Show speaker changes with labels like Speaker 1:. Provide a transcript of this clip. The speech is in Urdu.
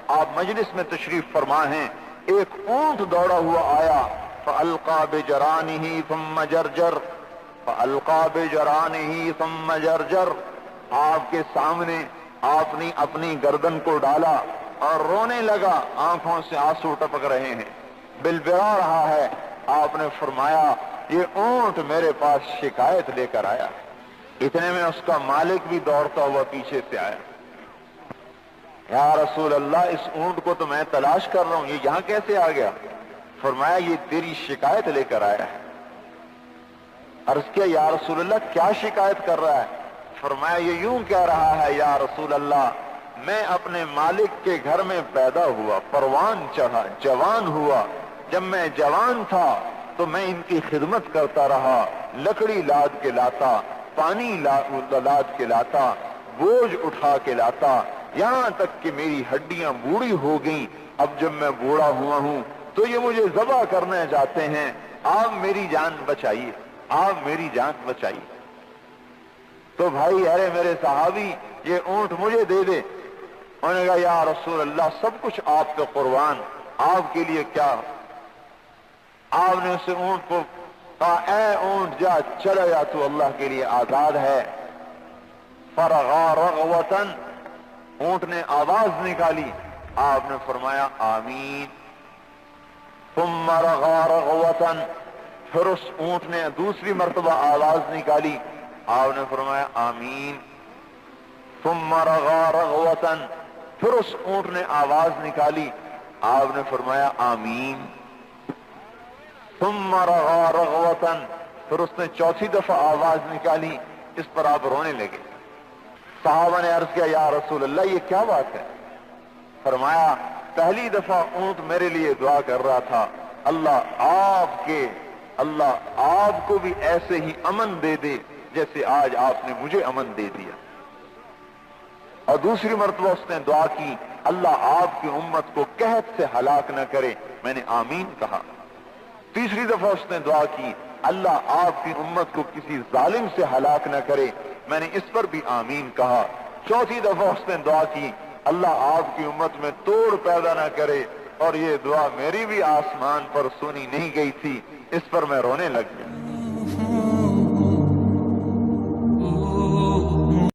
Speaker 1: آپ مجلس میں تشریف فرما ہیں، ایک اونٹ دوڑا ہوا آیا، فَأَلْقَى بِجَرَانِهِ ثُمَّ جَرْجَرَ فَأَلْقَى بِجَرَانِهِ ثُمَّ جَرْجَرَ، آپ کے سامنے آپ نے اپنی گردن کو ڈالا اور رونے لگا، آنکھوں سے آنسو ٹپک رہے ہیں، بلبلا رہا ہے۔ آپ نے فرمایا یہ اونٹ میرے پاس شکایت لے کر آیا۔ اتنے میں اس کا مالک بھی دوڑتا ہوا پیچھے سے آیا، یا رسول اللہ اس اونٹ کو تو میں تلاش کر رہا ہوں، یہ یہاں کیسے آ گیا؟ فرمایا یہ تیری شکایت لے کر آیا ہے۔ عرض کیا یا رسول اللہ کیا شکایت کر رہا ہے؟ فرمایا یہ یوں کہہ رہا ہے یا رسول اللہ میں اپنے مالک کے گھر میں پیدا ہوا، پروان چڑھا، جوان ہوا، جب میں جوان تھا تو میں ان کی خدمت کرتا رہا، لکڑی لاد کے لاتا، پانی لاد کے لاتا، بوجھ اٹھا کے لاتا، یہاں تک کہ میری ہڈیاں بوڑھی ہو گئیں۔ اب جب میں بوڑھا ہوا ہوں تو یہ مجھے ذبح کرنا چاہتے ہیں، آپ میری جان بچائیے، آپ میری جان بچائیے۔ تو بھائی ارے میرے صحابی یہ اونٹ مجھے دے دے۔ انہوں نے کہا یا رسول اللہ سب کچھ آپ پہ قربان، آپ کے لیے کیا؟ آپ نے اسے اونٹ کو کہا اے اونٹ جا چلا جا، تو اللہ کے لیے آزاد ہے۔ فرغا رغوتن، اونٹ نے آواز نکالی، آپ نے فرمایا آمین۔ ثم رغا رغوتن، پھر اس اونٹ نے دوسری مرتبہ آواز نکالی، آپ نے فرمایا آمین۔ ثم رغا رغوتن، پھر اس اونٹ نے آواز نکالی، آپ نے فرمایا آمین۔ ثم رغا رغوتن، پھر اس نے چوتھی دفعہ آواز نکالی، اس پر آپ رونے لگے۔ صحابہ نے عرض کیا یا رسول اللہ یہ کیا بات ہے؟ فرمایا پہلی دفعہ اونٹ میرے لیے دعا کر رہا تھا، اللہ آپ کو بھی ایسے ہی امن دے دے جیسے آج آپ نے مجھے امن دے دیا۔ اور دوسری مرتبہ اس نے دعا کی اللہ آپ کی امت کو قحط سے ہلاک نہ کرے، میں نے آمین کہا۔ تیسری دفعہ اس نے دعا کی اللہ آپ کی امت کو کسی ظالم سے ہلاک نہ کرے، میں نے اس پر بھی آمین کہا۔ چوتھی دفعہ اس نے دعا کی اللہ آپ کی امت میں توڑ پیدا نہ کرے، اور یہ دعا میری بھی آسمان پر سنی نہیں گئی تھی، اس پر میں رونے لگ گیا۔